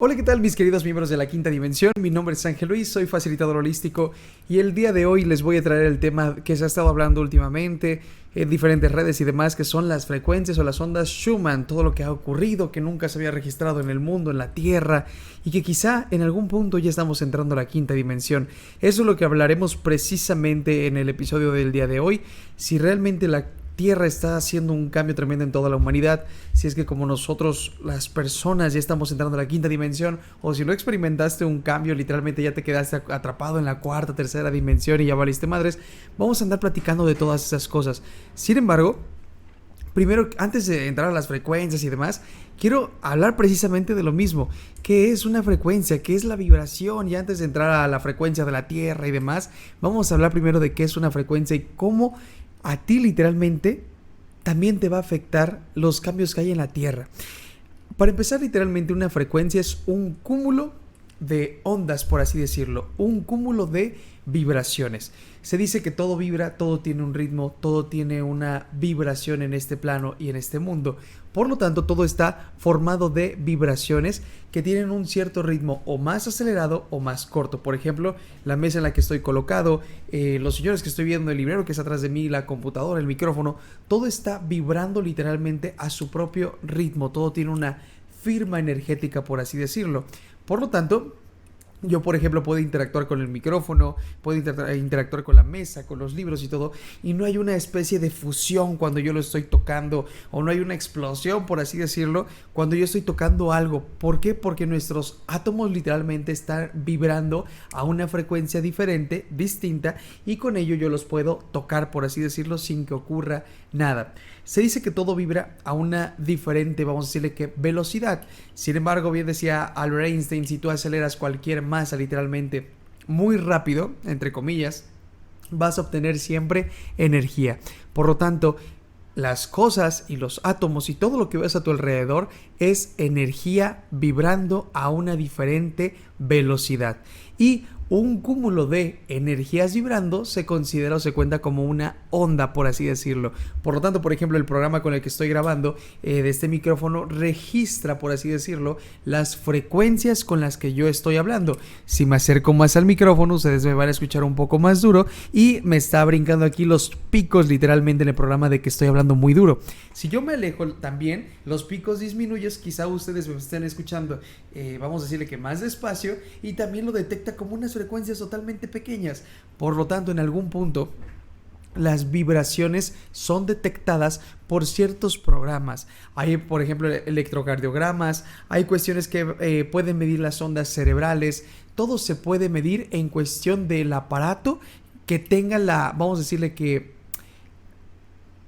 Hola, ¿qué tal mis queridos miembros de la quinta dimensión? Mi nombre es Ángel Luis, soy facilitador holístico y el día de hoy les voy a traer el tema que se ha estado hablando últimamente en diferentes redes y demás, que son las frecuencias o las ondas Schumann, todo lo que ha ocurrido, que nunca se había registrado en el mundo, en la Tierra, y que quizá en algún punto ya estamos entrando a la quinta dimensión. Eso es lo que hablaremos precisamente en el episodio del día de hoy, si realmente la Tierra está haciendo un cambio tremendo en toda la humanidad, si es que como nosotros las personas ya estamos entrando a la quinta dimensión, o si no experimentaste un cambio, literalmente ya te quedaste atrapado en la cuarta, tercera dimensión y ya valiste madres. Vamos a andar platicando de todas esas cosas. Sin embargo, primero, antes de entrar a las frecuencias y demás, quiero hablar precisamente de lo mismo. ¿Qué es una frecuencia? ¿Qué es la vibración? Y antes de entrar a la frecuencia de la Tierra y demás, vamos a hablar primero de qué es una frecuencia y cómo a ti literalmente también te va a afectar los cambios que hay en la Tierra. Para empezar, literalmente una frecuencia es un cúmulo de ondas, por así decirlo, un cúmulo de vibraciones. Se dice que todo vibra, todo tiene un ritmo, todo tiene una vibración en este plano y en este mundo. Por lo tanto, todo está formado de vibraciones que tienen un cierto ritmo o más acelerado o más corto. Por ejemplo, la mesa en la que estoy colocado, los señores que estoy viendo, el librero que está atrás de mí, la computadora, el micrófono, todo está vibrando literalmente a su propio ritmo. Todo tiene una firma energética, por así decirlo. Por lo tanto, yo, por ejemplo, puedo interactuar con el micrófono, puedo interactuar con la mesa, con los libros y todo, y no hay una especie de fusión cuando yo lo estoy tocando, o no hay una explosión, por así decirlo, cuando yo estoy tocando algo. ¿Por qué? Porque nuestros átomos literalmente están vibrando a una frecuencia diferente, distinta, y con ello yo los puedo tocar, por así decirlo, sin que ocurra nada. Se dice que todo vibra a una diferente, vamos a decirle que velocidad. Sin embargo, bien decía Albert Einstein, si tú aceleras cualquier masa literalmente muy rápido, entre comillas, vas a obtener siempre energía. Por lo tanto, las cosas y los átomos y todo lo que ves a tu alrededor es energía vibrando a una diferente velocidad. Y un cúmulo de energías vibrando se considera o se cuenta como una onda, por así decirlo. Por lo tanto, por ejemplo, el programa con el que estoy grabando de este micrófono registra, por así decirlo, las frecuencias con las que yo estoy hablando. Si me acerco más al micrófono, ustedes me van a escuchar un poco más duro y me está brincando aquí los picos literalmente en el programa de que estoy hablando muy duro. Si yo me alejo también, los picos disminuyen, quizá ustedes me estén escuchando, vamos a decirle que más despacio, y también lo detecta como unas frecuencias totalmente pequeñas. Por lo tanto, en algún punto las vibraciones son detectadas por ciertos programas. Hay, por ejemplo, electrocardiogramas, hay cuestiones que pueden medir las ondas cerebrales. Todo se puede medir en cuestión del aparato que tenga vamos a decirle que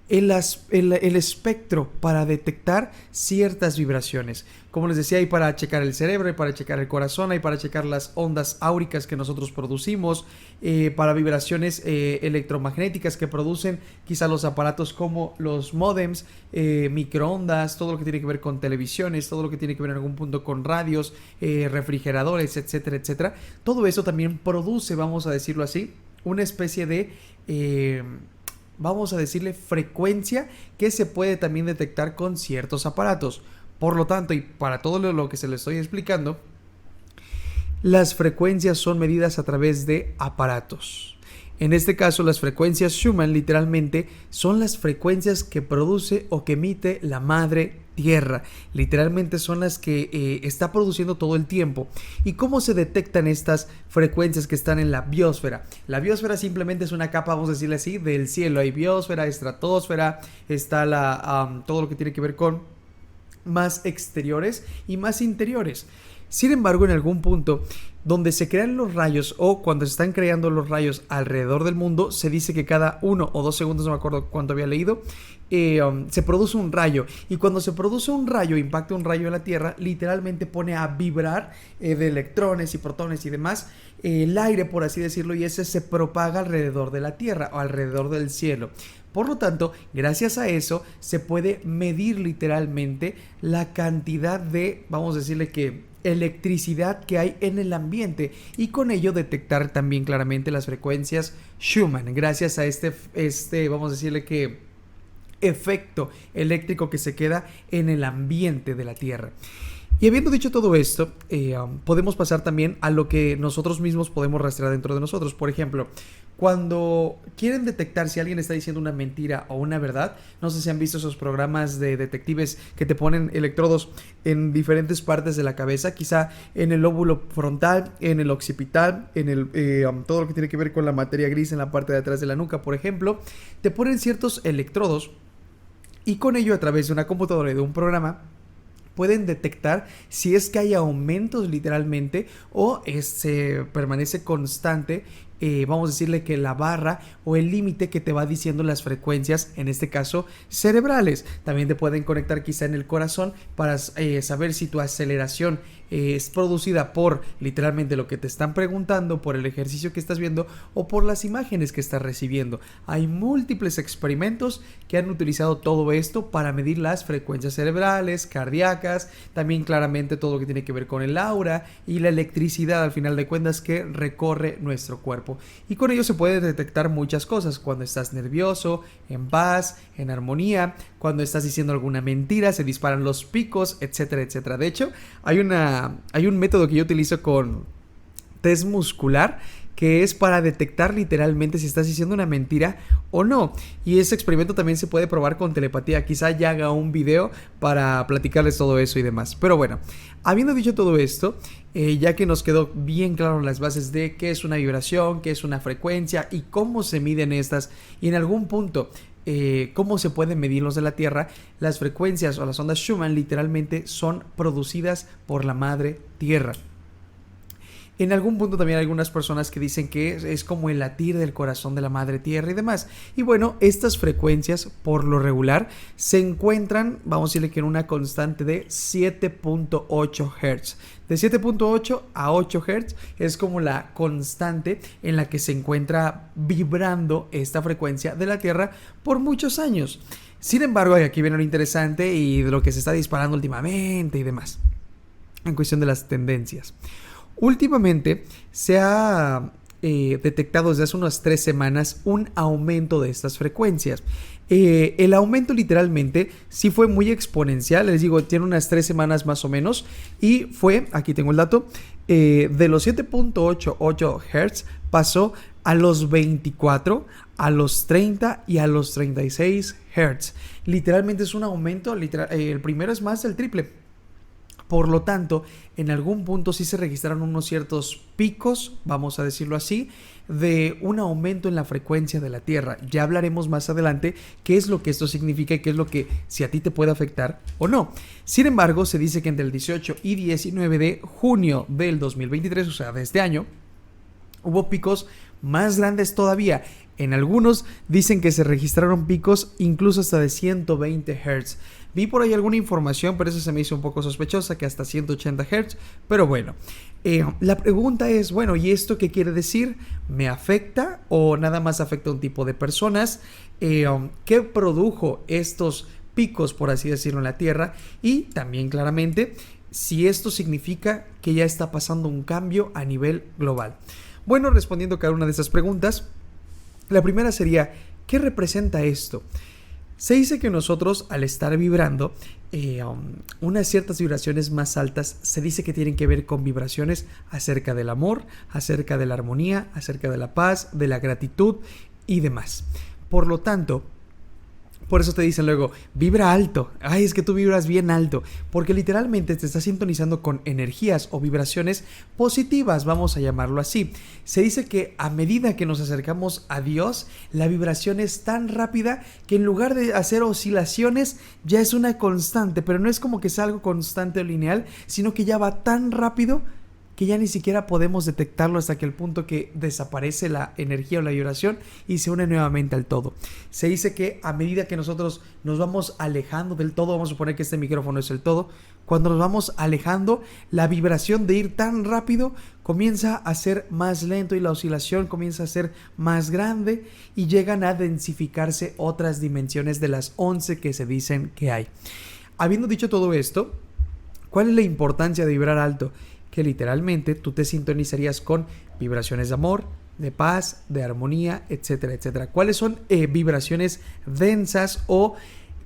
el espectro para detectar ciertas vibraciones. Como les decía, hay para checar el cerebro, hay para checar el corazón, hay para checar las ondas áuricas que nosotros producimos, para vibraciones electromagnéticas que producen quizá los aparatos como los módems, microondas, todo lo que tiene que ver con televisiones, todo lo que tiene que ver en algún punto con radios, refrigeradores, etcétera, etcétera. Todo eso también produce, vamos a decirlo así, una especie de vamos a decirle frecuencia que se puede también detectar con ciertos aparatos. Por lo tanto, y para todo lo que se les estoy explicando, las frecuencias son medidas a través de aparatos. En este caso, las frecuencias Schumann literalmente son las frecuencias que produce o que emite la madre Tierra. Literalmente son las que está produciendo todo el tiempo. ¿Y cómo se detectan estas frecuencias que están en la biosfera? La biosfera simplemente es una capa, vamos a decirle así, del cielo. Hay biosfera, estratosfera, está todo lo que tiene que ver con más exteriores y más interiores. Sin embargo, en algún punto donde se crean los rayos o cuando se están creando los rayos alrededor del mundo, se dice que cada 1 o 2 segundos, no me acuerdo cuánto había leído, se produce un rayo. Y cuando se produce un rayo, impacta un rayo en la Tierra, literalmente pone a vibrar de electrones y protones y demás el aire, por así decirlo, y ese se propaga alrededor de la Tierra o alrededor del cielo. Por lo tanto, gracias a eso se puede medir literalmente la cantidad de, vamos a decirle que electricidad que hay en el ambiente y con ello detectar también claramente las frecuencias Schumann gracias a este vamos a decirle que efecto eléctrico que se queda en el ambiente de la Tierra. Y habiendo dicho todo esto, podemos pasar también a lo que nosotros mismos podemos rastrear dentro de nosotros. Por ejemplo, cuando quieren detectar si alguien está diciendo una mentira o una verdad, no sé si han visto esos programas de detectives que te ponen electrodos en diferentes partes de la cabeza, quizá en el lóbulo frontal, en el occipital, en todo lo que tiene que ver con la materia gris en la parte de atrás de la nuca, por ejemplo, te ponen ciertos electrodos y con ello, a través de una computadora y de un programa, pueden detectar si es que hay aumentos literalmente o se permanece constante, vamos a decirle que la barra o el límite que te va diciendo las frecuencias, en este caso cerebrales. También te pueden conectar quizá en el corazón para saber si tu aceleración es producida por literalmente lo que te están preguntando, por el ejercicio que estás viendo o por las imágenes que estás recibiendo. Hay múltiples experimentos que han utilizado todo esto para medir las frecuencias cerebrales, cardíacas, también claramente todo lo que tiene que ver con el aura y la electricidad al final de cuentas que recorre nuestro cuerpo. Y con ello se puede detectar muchas cosas: cuando estás nervioso, en paz, en armonía, cuando estás diciendo alguna mentira, se disparan los picos, etcétera, etcétera. De hecho, hay un método que yo utilizo con test muscular que es para detectar literalmente si estás diciendo una mentira o no. Y ese experimento también se puede probar con telepatía. Quizá ya haga un video para platicarles todo eso y demás. Pero bueno, habiendo dicho todo esto, ya que nos quedó bien claro las bases de qué es una vibración, qué es una frecuencia y cómo se miden estas, y en algún punto cómo se pueden medir los de la Tierra, las frecuencias o las ondas Schumann literalmente son producidas por la madre Tierra. En algún punto también hay algunas personas que dicen que es como el latir del corazón de la madre tierra y demás. Y bueno, estas frecuencias por lo regular se encuentran, vamos a decirle que en una constante de 7.8 Hz. De 7.8 a 8 Hz es como la constante en la que se encuentra vibrando esta frecuencia de la Tierra por muchos años. Sin embargo, aquí viene lo interesante y de lo que se está disparando últimamente y demás, en cuestión de las tendencias. Últimamente se ha detectado desde hace unas 3 semanas un aumento de estas frecuencias. El aumento literalmente sí fue muy exponencial, les digo, tiene unas 3 semanas más o menos, y fue, aquí tengo el dato, de los 7.88 Hz pasó a los 24, a los 30 y a los 36 Hz. Literalmente es un aumento, el primero es más del triple. Por lo tanto, en algún punto sí se registraron unos ciertos picos, vamos a decirlo así, de un aumento en la frecuencia de la Tierra. Ya hablaremos más adelante qué es lo que esto significa y qué es lo que, si a ti te puede afectar o no. Sin embargo, se dice que entre el 18 y 19 de junio del 2023, o sea, de este año, hubo picos más grandes todavía. En algunos dicen que se registraron picos incluso hasta de 120 Hz. Vi por ahí alguna información, pero eso se me hizo un poco sospechosa, que hasta 180 Hz. Pero bueno, la pregunta es, bueno, ¿y esto qué quiere decir? ¿Me afecta o nada más afecta a un tipo de personas? ¿Qué produjo estos picos, por así decirlo, en la Tierra? Y también claramente, si esto significa que ya está pasando un cambio a nivel global. Bueno, respondiendo cada una de estas preguntas, la primera sería, ¿qué representa esto? Se dice que nosotros, al estar vibrando, unas ciertas vibraciones más altas, se dice que tienen que ver con vibraciones acerca del amor, acerca de la armonía, acerca de la paz, de la gratitud y demás. Por lo tanto, por eso te dicen luego, vibra alto. Ay, es que tú vibras bien alto. Porque literalmente te estás sintonizando con energías o vibraciones positivas, vamos a llamarlo así. Se dice que a medida que nos acercamos a Dios, la vibración es tan rápida que en lugar de hacer oscilaciones, ya es una constante. Pero no es como que sea algo constante o lineal, sino que ya va tan rápido que ya ni siquiera podemos detectarlo hasta que el punto que desaparece la energía o la vibración y se une nuevamente al todo. Se dice que a medida que nosotros nos vamos alejando del todo, vamos a suponer que este micrófono es el todo, cuando nos vamos alejando, la vibración de ir tan rápido comienza a ser más lento y la oscilación comienza a ser más grande y llegan a densificarse otras dimensiones de las 11 que se dicen que hay. Habiendo dicho todo esto, ¿cuál es la importancia de vibrar alto? Que literalmente tú te sintonizarías con vibraciones de amor, de paz, de armonía, etcétera, etcétera. ¿Cuáles son vibraciones densas o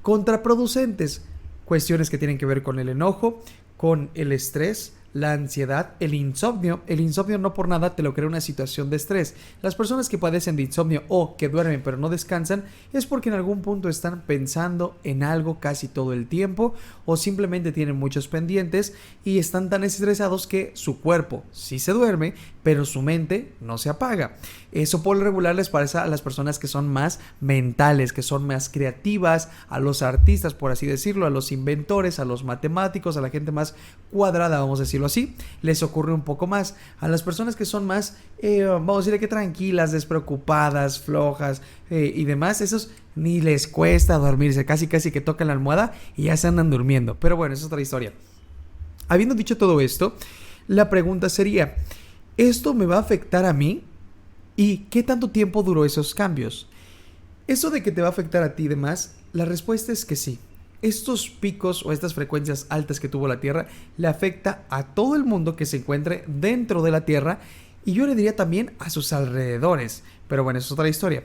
contraproducentes? Cuestiones que tienen que ver con el enojo, con el estrés, la ansiedad, el insomnio. El insomnio no por nada te lo crea una situación de estrés. Las personas que padecen de insomnio o que duermen pero no descansan es porque en algún punto están pensando en algo casi todo el tiempo o simplemente tienen muchos pendientes y están tan estresados que su cuerpo sí se duerme, pero su mente no se apaga. Eso por lo regular les parece a las personas que son más mentales, que son más creativas, a los artistas, por así decirlo, a los inventores, a los matemáticos, a la gente más cuadrada, vamos a decirlo así, les ocurre un poco más. A las personas que son más, vamos a decir que tranquilas, despreocupadas, flojas y demás, esos ni les cuesta dormirse, casi que tocan la almohada y ya se andan durmiendo. Pero bueno, esa es otra historia. Habiendo dicho todo esto, la pregunta sería, ¿esto me va a afectar a mí? ¿Y qué tanto tiempo duró esos cambios? Eso de que te va a afectar a ti y demás, la respuesta es que sí. Estos picos o estas frecuencias altas que tuvo la Tierra le afecta a todo el mundo que se encuentre dentro de la Tierra y yo le diría también a sus alrededores. Pero bueno, eso es otra historia.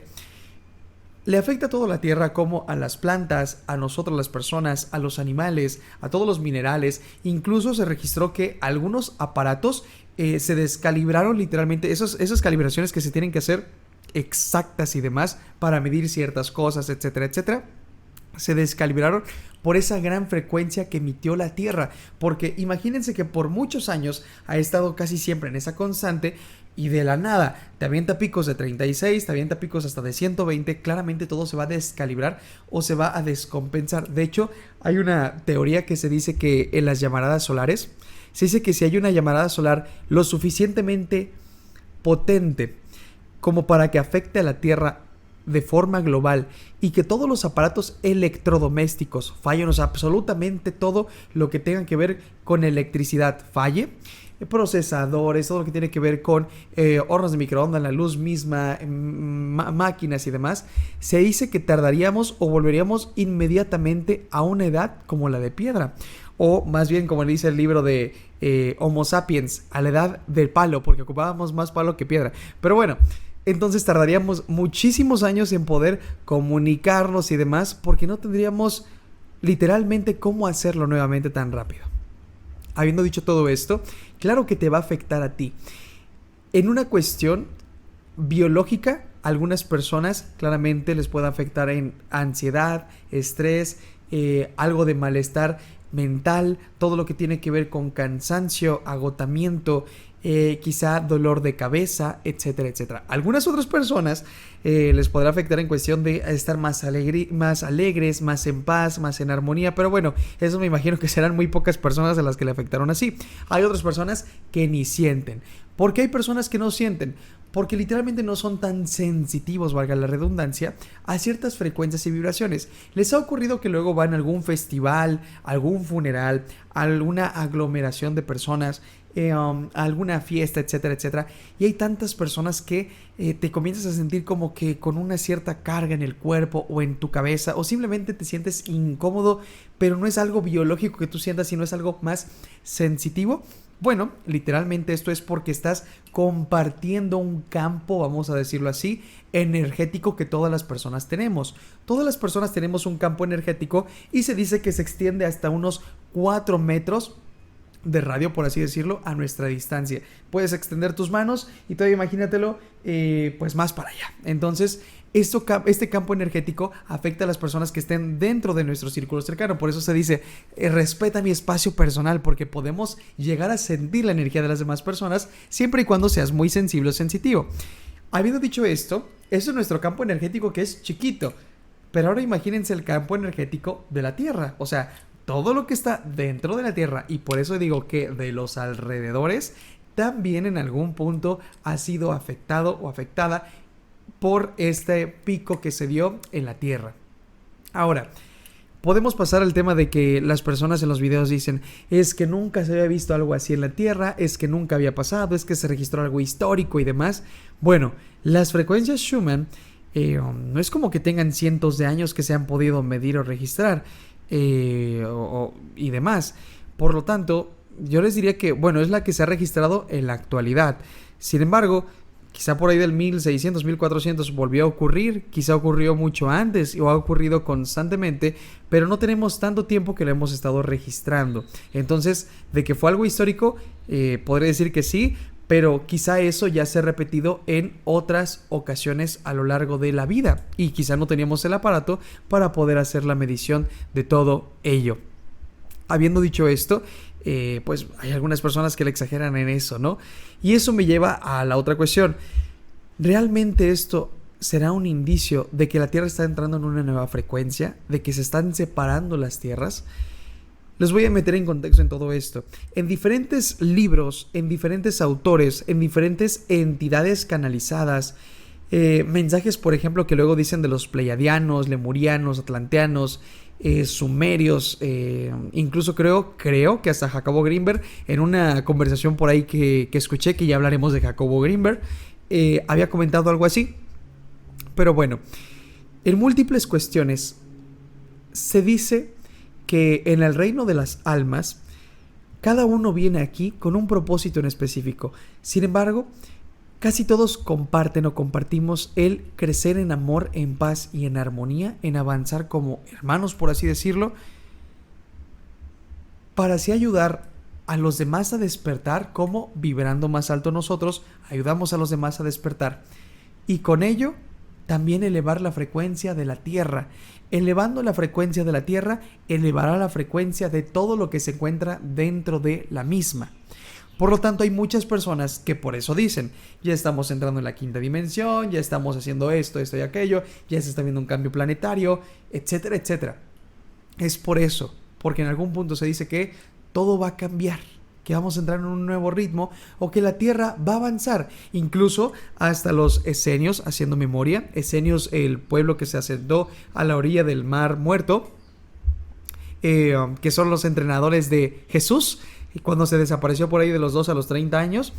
Le afecta a toda la Tierra como a las plantas, a nosotros las personas, a los animales, a todos los minerales. Incluso se registró que algunos aparatos se descalibraron literalmente, esas calibraciones que se tienen que hacer exactas y demás para medir ciertas cosas, etcétera, etcétera, se descalibraron por esa gran frecuencia que emitió la Tierra. Porque imagínense que por muchos años ha estado casi siempre en esa constante y de la nada te avienta picos de 36, te avienta picos hasta de 120, claramente todo se va a descalibrar o se va a descompensar. De hecho, hay una teoría que se dice que en las llamaradas solares, se dice que si hay una llamarada solar lo suficientemente potente como para que afecte a la Tierra de forma global y que todos los aparatos electrodomésticos fallen, o sea, absolutamente todo lo que tenga que ver con electricidad falle, procesadores, todo lo que tiene que ver con hornos de microondas, la luz misma, máquinas y demás, se dice que tardaríamos o volveríamos inmediatamente a una edad como la de piedra. O más bien, como le dice el libro de Homo sapiens, a la edad del palo, porque ocupábamos más palo que piedra. Pero bueno, entonces tardaríamos muchísimos años en poder comunicarnos y demás, porque no tendríamos literalmente cómo hacerlo nuevamente tan rápido. Habiendo dicho todo esto, claro que te va a afectar a ti. En una cuestión biológica, algunas personas claramente les puede afectar en ansiedad, estrés, algo de malestar mental, todo lo que tiene que ver con cansancio, agotamiento, quizá dolor de cabeza, etcétera, etcétera. Algunas otras personas les podrá afectar en cuestión de estar más alegres, más en paz, más en armonía, pero bueno, eso me imagino que serán muy pocas personas a las que le afectaron así. Hay otras personas que ni sienten. ¿Por qué hay personas que no sienten? Porque literalmente no son tan sensitivos, valga la redundancia, a ciertas frecuencias y vibraciones. ¿Les ha ocurrido que luego van a algún festival, algún funeral, alguna aglomeración de personas, alguna fiesta, etcétera, etcétera, y hay tantas personas que te comienzas a sentir como que con una cierta carga en el cuerpo o en tu cabeza, o simplemente te sientes incómodo, pero no es algo biológico que tú sientas, sino es algo más sensitivo? Bueno, literalmente esto es porque estás compartiendo un campo, vamos a decirlo así, energético que todas las personas tenemos. Todas las personas tenemos un campo energético y se dice que se extiende hasta unos 4 metros de radio, por así decirlo, a nuestra distancia. Puedes extender tus manos y todavía imagínatelo pues más para allá. Entonces, este campo energético afecta a las personas que estén dentro de nuestro círculo cercano. Por eso se dice, respeta mi espacio personal, porque podemos llegar a sentir la energía de las demás personas siempre y cuando seas muy sensible o sensitivo. Habiendo dicho esto, eso es nuestro campo energético, que es chiquito. Pero ahora imagínense el campo energético de la Tierra. O sea, todo lo que está dentro de la Tierra, y por eso digo que de los alrededores, también en algún punto ha sido afectado o afectada por este pico que se dio en la Tierra. Ahora, podemos pasar al tema de que las personas en los videos dicen, es que nunca se había visto algo así en la Tierra, es que nunca había pasado, es que se registró algo histórico y demás. Bueno, las frecuencias Schumann no es como que tengan cientos de años que se han podido medir o registrar y demás. Por lo tanto, yo les diría que, bueno, es la que se ha registrado en la actualidad. Sin embargo, Quizá por ahí del 1600, 1400 volvió a ocurrir, quizá ocurrió mucho antes o ha ocurrido constantemente, pero no tenemos tanto tiempo que lo hemos estado registrando. Entonces, de que fue algo histórico, podría decir que sí, pero quizá eso ya se ha repetido en otras ocasiones a lo largo de la vida y quizá no teníamos el aparato para poder hacer la medición de todo ello. Habiendo dicho esto, pues hay algunas personas que le exageran en eso, ¿no? Y eso me lleva a la otra cuestión. ¿Realmente esto será un indicio de que la Tierra está entrando en una nueva frecuencia? ¿De que se están separando las tierras? Les voy a meter en contexto en todo esto. En diferentes libros, en diferentes autores, en diferentes entidades canalizadas, mensajes, por ejemplo, que luego dicen de los pleiadianos, lemurianos, atlanteanos, sumerios, incluso creo que hasta Jacobo Greenberg, en una conversación por ahí que escuché, que ya hablaremos de Jacobo Greenberg, había comentado algo así. Pero bueno, en múltiples cuestiones se dice que en el reino de las almas, cada uno viene aquí con un propósito en específico. Sin embargo, casi todos comparten o compartimos el crecer en amor, en paz y en armonía, en avanzar como hermanos, por así decirlo, para así ayudar a los demás a despertar, como vibrando más alto nosotros, ayudamos a los demás a despertar. Y con ello, también elevar la frecuencia de la Tierra. Elevando la frecuencia de la Tierra, elevará la frecuencia de todo lo que se encuentra dentro de la misma. Por lo tanto, hay muchas personas que por eso dicen, ya estamos entrando en la quinta dimensión, ya estamos haciendo esto y aquello, ya se está viendo un cambio planetario, etcétera, etcétera. Es por eso, porque en algún punto se dice que todo va a cambiar, que vamos a entrar en un nuevo ritmo o que la Tierra va a avanzar, incluso hasta los esenios, haciendo memoria. Esenios, el pueblo que se asentó a la orilla del Mar Muerto, que son los entrenadores de Jesús, y cuando se desapareció por ahí de los 12 a los 30 años,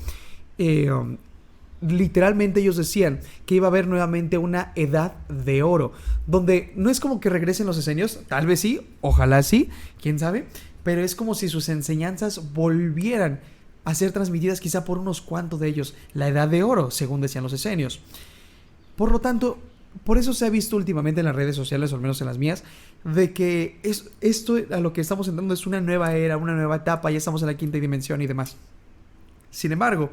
literalmente ellos decían que iba a haber nuevamente una edad de oro, donde no es como que regresen los esenios, tal vez sí, ojalá sí, quién sabe, pero es como si sus enseñanzas volvieran a ser transmitidas quizá por unos cuantos de ellos, la edad de oro, según decían los esenios. Por lo tanto, por eso se ha visto últimamente en las redes sociales, o al menos en las mías, de que esto a lo que estamos entrando es una nueva era, una nueva etapa, ya estamos en la quinta dimensión y demás. Sin embargo,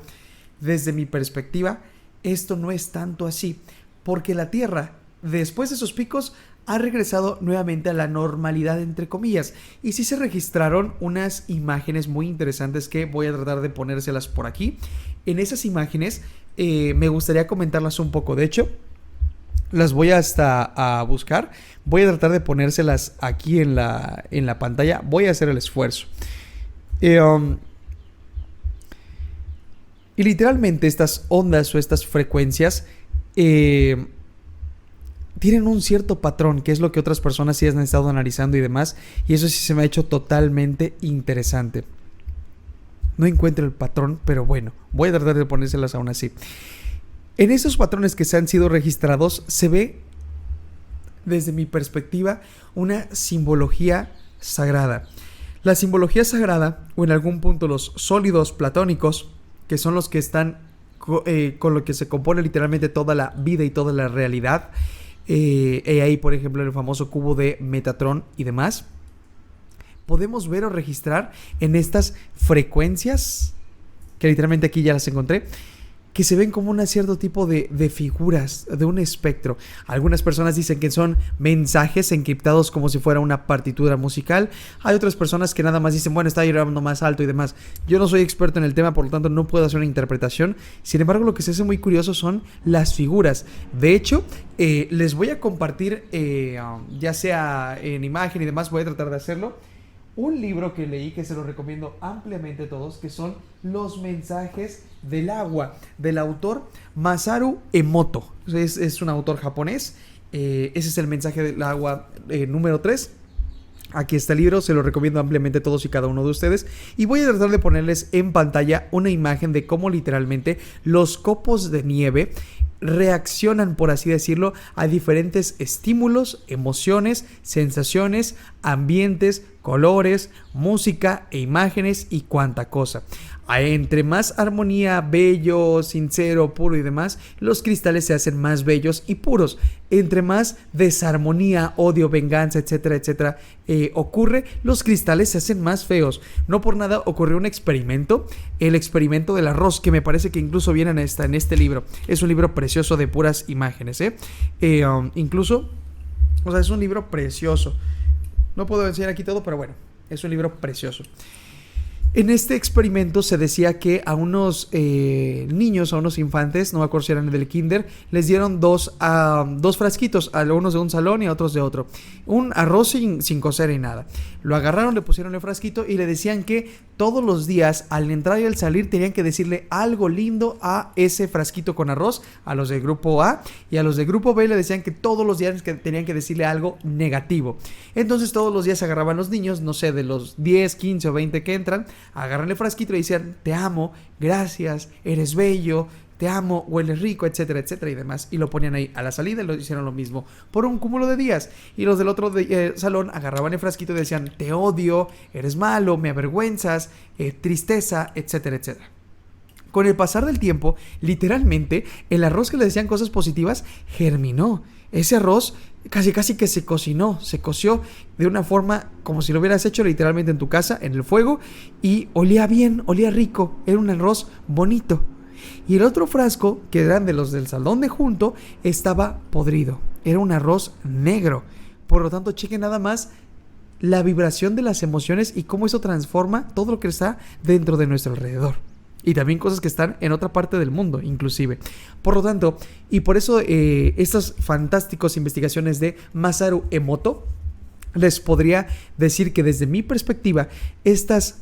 desde mi perspectiva, esto no es tanto así, porque la Tierra, después de esos picos, ha regresado nuevamente a la normalidad, entre comillas, y sí se registraron unas imágenes muy interesantes que voy a tratar de ponérselas por aquí. En esas imágenes me gustaría comentarlas un poco. De hecho, las voy a buscar, voy a tratar de ponérselas aquí en la pantalla, voy a hacer el esfuerzo. Y literalmente estas ondas o estas frecuencias tienen un cierto patrón, que es lo que otras personas sí han estado analizando y demás, y eso sí se me ha hecho totalmente interesante. No encuentro el patrón, pero bueno, voy a tratar de ponérselas aún así. En esos patrones que se han sido registrados se ve, desde mi perspectiva, una simbología sagrada. La simbología sagrada, o en algún punto los sólidos platónicos, que son los que están con lo que se compone literalmente toda la vida y toda la realidad, ahí por ejemplo el famoso cubo de Metatron y demás, podemos ver o registrar en estas frecuencias, que literalmente aquí ya las encontré, que se ven como un cierto tipo de figuras, de un espectro. Algunas personas dicen que son mensajes encriptados como si fuera una partitura musical. Hay otras personas que nada más dicen, bueno, está vibrando más alto y demás. Yo no soy experto en el tema, por lo tanto no puedo hacer una interpretación. Sin embargo, lo que se hace muy curioso son las figuras. De hecho, les voy a compartir, ya sea en imagen y demás, voy a tratar de hacerlo, un libro que leí que se lo recomiendo ampliamente a todos, que son Los mensajes del agua, del autor Masaru Emoto. Es un autor japonés. Ese es el mensaje del agua número 3. Aquí está el libro, se lo recomiendo ampliamente a todos y cada uno de ustedes. Y voy a tratar de ponerles en pantalla una imagen de cómo literalmente los copos de nieve reaccionan, por así decirlo, a diferentes estímulos, emociones, sensaciones, ambientes, colores, música e imágenes y cuanta cosa. Entre más armonía, bello, sincero, puro y demás, los cristales se hacen más bellos y puros. Entre más desarmonía, odio, venganza, etcétera, etcétera, ocurre, los cristales se hacen más feos. No por nada ocurrió un experimento, el experimento del arroz, que me parece que incluso viene en este libro. Es un libro precioso de puras imágenes, incluso, o sea, es un libro precioso. No puedo enseñar aquí todo, pero bueno, es un libro precioso. En este experimento se decía que a unos niños, a unos infantes, no me acuerdo si eran del kinder, les dieron dos frasquitos, a unos de un salón y a otros de otro. Un arroz sin cocer y nada. Lo agarraron, le pusieron el frasquito y le decían que todos los días, al entrar y al salir, tenían que decirle algo lindo a ese frasquito con arroz, a los del grupo A, y a los del grupo B le decían que todos los días tenían que decirle algo negativo. Entonces todos los días agarraban los niños, no sé, de los 10, 15 o 20 que entran, agarran el frasquito y le decían: te amo, gracias, eres bello, te amo, hueles rico, etcétera, etcétera y demás. Y lo ponían ahí a la salida y lo hicieron lo mismo por un cúmulo de días. Y los del otro salón agarraban el frasquito y decían: te odio, eres malo, me avergüenzas, tristeza, etcétera, etcétera. Con el pasar del tiempo, literalmente, el arroz que le decían cosas positivas germinó. Ese arroz casi que se coció de una forma como si lo hubieras hecho literalmente en tu casa, en el fuego, y olía bien, olía rico, era un arroz bonito. Y el otro frasco, que eran de los del salón de junto, estaba podrido, era un arroz negro. Por lo tanto, chequen nada más la vibración de las emociones y cómo eso transforma todo lo que está dentro de nuestro alrededor. Y también cosas que están en otra parte del mundo, inclusive. Por lo tanto, y por eso estas fantásticas investigaciones de Masaru Emoto, les podría decir que desde mi perspectiva, estas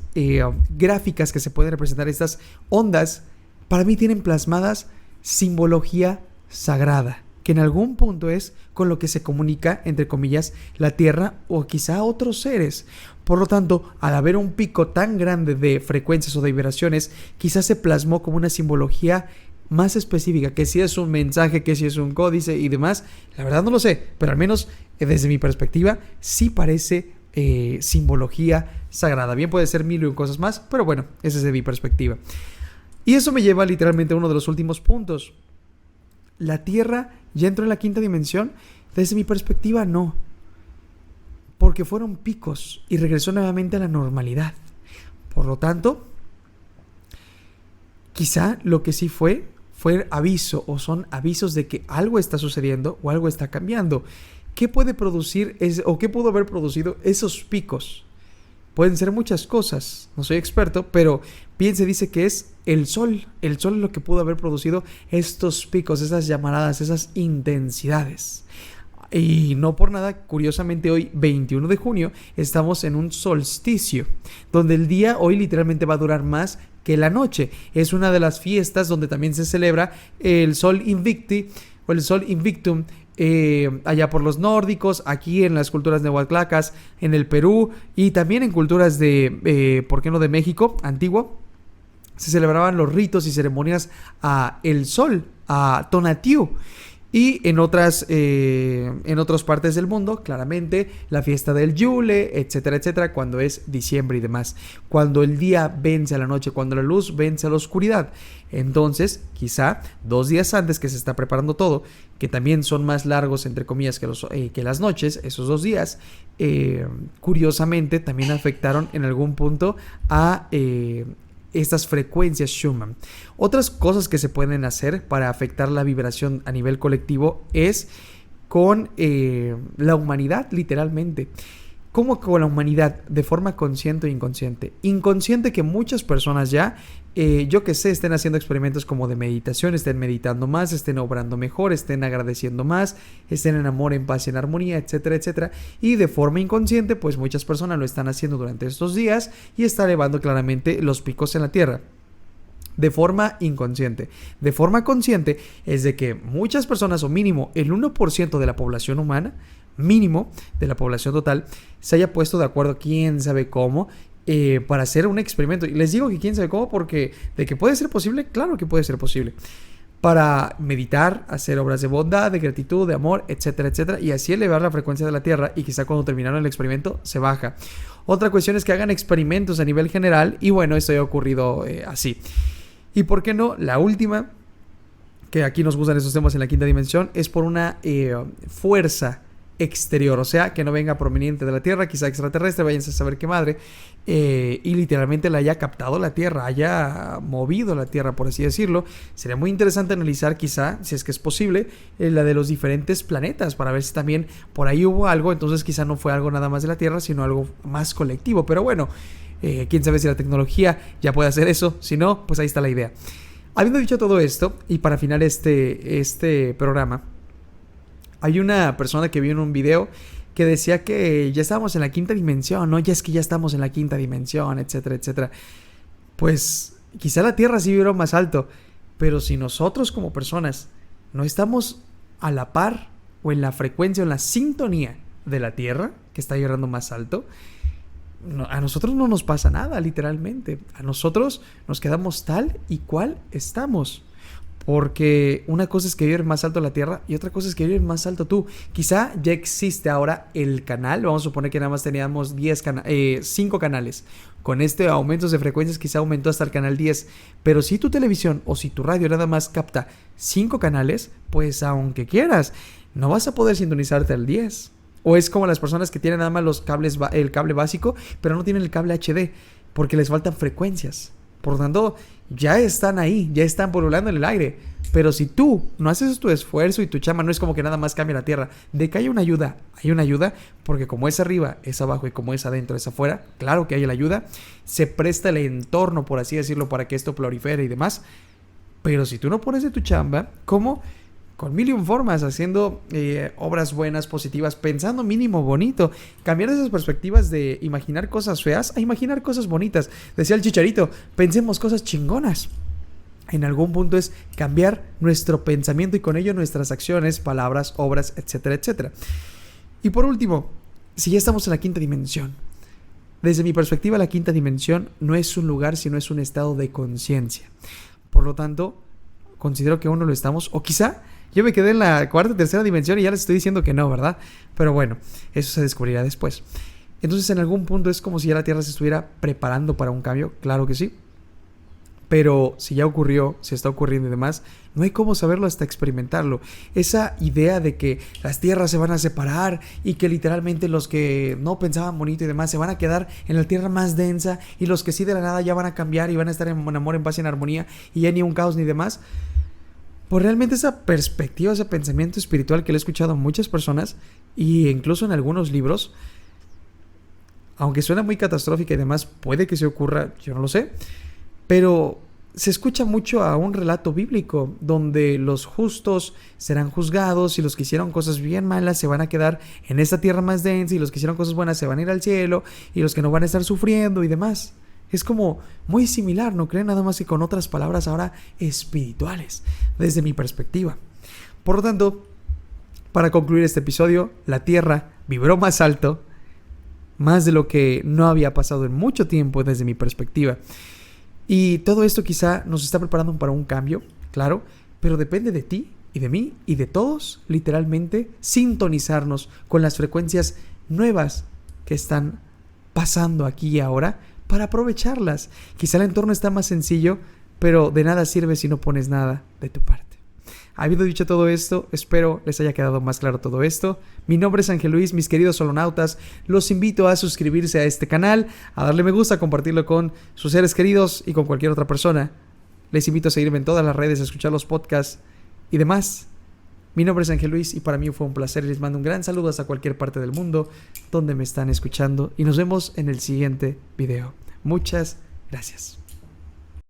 gráficas que se pueden representar, estas ondas, para mí tienen plasmadas simbología sagrada, que en algún punto es con lo que se comunica, entre comillas, la Tierra o quizá otros seres. Por lo tanto, al haber un pico tan grande de frecuencias o de vibraciones, quizás se plasmó como una simbología más específica, que si es un mensaje, que si es un códice y demás, la verdad no lo sé, pero al menos desde mi perspectiva sí parece simbología sagrada. Bien puede ser mil y un cosas más, pero bueno, esa es de mi perspectiva. Y eso me lleva literalmente a uno de los últimos puntos. ¿La Tierra ya entró en la quinta dimensión? Desde mi perspectiva, no. Porque fueron picos y regresó nuevamente a la normalidad. Por lo tanto, quizá lo que sí fue aviso, o son avisos de que algo está sucediendo o algo está cambiando. ¿Qué puede producir o qué pudo haber producido esos picos? Pueden ser muchas cosas, no soy experto, pero bien se dice que es el sol. El sol es lo que pudo haber producido estos picos, esas llamaradas, esas intensidades. Y no por nada, curiosamente hoy, 21 de junio, estamos en un solsticio, donde el día hoy literalmente va a durar más que la noche. Es una de las fiestas donde también se celebra el Sol Invicti o el Sol Invictum, allá por los nórdicos, aquí en las culturas nehuatlacas, en el Perú y también en culturas de, ¿por qué no?, de México antiguo. Se celebraban los ritos y ceremonias a el sol, a Tonatiuh. Y en otras partes del mundo, claramente, la fiesta del Yule, etcétera, etcétera, cuando es diciembre y demás. Cuando el día vence a la noche, cuando la luz vence a la oscuridad. Entonces, quizá 2 días antes que se está preparando todo, que también son más largos, entre comillas, que las noches, esos 2 días, curiosamente, también afectaron en algún punto a estas frecuencias Schumann. Otras cosas que se pueden hacer para afectar la vibración a nivel colectivo es con la humanidad, literalmente. ¿Cómo con la humanidad? De forma consciente o inconsciente. Inconsciente que muchas personas ya, yo que sé, estén haciendo experimentos como de meditación, estén meditando más, estén obrando mejor, estén agradeciendo más, estén en amor, en paz y en armonía, etcétera, etcétera. Y de forma inconsciente, pues muchas personas lo están haciendo durante estos días y está elevando claramente los picos en la Tierra. De forma inconsciente. De forma consciente es de que muchas personas, o mínimo el 1% de la población humana, mínimo de la población total, se haya puesto de acuerdo, quién sabe cómo, para hacer un experimento. Y les digo que quién sabe cómo porque de que puede ser posible, claro que puede ser posible. para meditar, hacer obras de bondad, de gratitud, de amor, etcétera, etcétera, y así elevar la frecuencia de la Tierra, y quizá cuando terminaron el experimento se baja. Otra cuestión es que hagan experimentos a nivel general, y bueno, esto ya ha ocurrido así. Y por qué no, la última, que aquí nos gustan esos temas en la quinta dimensión, es por una fuerza exterior, o sea, que no venga proveniente de la Tierra, quizá extraterrestre, váyanse a saber qué madre, y literalmente la haya captado la Tierra, haya movido la Tierra, por así decirlo. Sería muy interesante analizar, quizá, si es que es posible, la de los diferentes planetas, para ver si también por ahí hubo algo. Entonces quizá no fue algo nada más de la Tierra, sino algo más colectivo, pero bueno, quién sabe si la tecnología ya puede hacer eso. Si no, pues ahí está la idea. Habiendo dicho todo esto, y para final este programa, hay una persona que vio en un video que decía que ya estábamos en la quinta dimensión, ¿no? Ya es que ya estamos en la quinta dimensión, etcétera, etcétera. Pues quizá la Tierra sí vibró más alto, pero si nosotros como personas no estamos a la par o en la frecuencia o en la sintonía de la Tierra, que está vibrando más alto, a nosotros no nos pasa nada, literalmente. A nosotros nos quedamos tal y cual estamos. Porque una cosa es que vive más alto la Tierra y otra cosa es que vive más alto tú. Quizá ya existe ahora el canal. Vamos a suponer que nada más teníamos 5 canales. Con este aumento de frecuencias quizá aumentó hasta el canal 10. Pero si tu televisión o si tu radio nada más capta 5 canales, pues aunque quieras, no vas a poder sintonizarte al 10. O es como las personas que tienen nada más el cable básico, pero no tienen el cable HD, porque les faltan frecuencias. Por lo tanto, ya están ahí, ya están pululando en el aire. Pero si tú no haces tu esfuerzo y tu chamba, no es como que nada más cambia la Tierra. De que hay una ayuda, porque como es arriba, es abajo, y como es adentro, es afuera, claro que hay la ayuda. Se presta el entorno, por así decirlo, para que esto prolifere y demás. Pero si tú no pones de tu chamba, ¿cómo? Con mil y un formas, haciendo obras buenas, positivas, pensando mínimo bonito, cambiar esas perspectivas de imaginar cosas feas a imaginar cosas bonitas. Decía el Chicharito, pensemos cosas chingonas. En algún punto es cambiar nuestro pensamiento y con ello nuestras acciones, palabras, obras, etcétera, etcétera. Y por último, si ya estamos en la quinta dimensión, desde mi perspectiva la quinta dimensión no es un lugar, sino es un estado de conciencia. Por lo tanto, considero que aún no lo estamos, o quizá yo me quedé en la cuarta, tercera dimensión y ya les estoy diciendo que no, ¿verdad? Pero bueno, eso se descubrirá después. Entonces, en algún punto es como si ya la Tierra se estuviera preparando para un cambio, claro que sí. Pero si ya ocurrió, si está ocurriendo y demás, no hay cómo saberlo hasta experimentarlo. Esa idea de que las tierras se van a separar y que literalmente los que no pensaban bonito y demás se van a quedar en la tierra más densa y los que sí de la nada ya van a cambiar y van a estar en amor, en paz y en armonía y ya ni un caos ni demás. Pues realmente esa perspectiva, ese pensamiento espiritual que le he escuchado a muchas personas y incluso en algunos libros, aunque suena muy catastrófica y demás, puede que se ocurra, yo no lo sé, pero se escucha mucho a un relato bíblico donde los justos serán juzgados y los que hicieron cosas bien malas se van a quedar en esta tierra más densa y los que hicieron cosas buenas se van a ir al cielo y los que no van a estar sufriendo y demás. Es como muy similar, ¿no creen? Nada más que con otras palabras ahora espirituales, desde mi perspectiva. Por lo tanto, para concluir este episodio, la Tierra vibró más alto, más de lo que no había pasado en mucho tiempo desde mi perspectiva. Y todo esto quizá nos está preparando para un cambio, claro, pero depende de ti y de mí y de todos, literalmente, sintonizarnos con las frecuencias nuevas que están pasando aquí y ahora, para aprovecharlas. Quizá el entorno está más sencillo, pero de nada sirve si no pones nada de tu parte. Habiendo dicho todo esto, espero les haya quedado más claro todo esto. Mi nombre es Ángel Luis, mis queridos solonautas. Los invito a suscribirse a este canal, a darle me gusta, a compartirlo con sus seres queridos y con cualquier otra persona. Les invito a seguirme en todas las redes, a escuchar los podcasts y demás. Mi nombre es Ángel Luis y para mí fue un placer y les mando un gran saludo hasta cualquier parte del mundo donde me están escuchando y nos vemos en el siguiente video. Muchas gracias.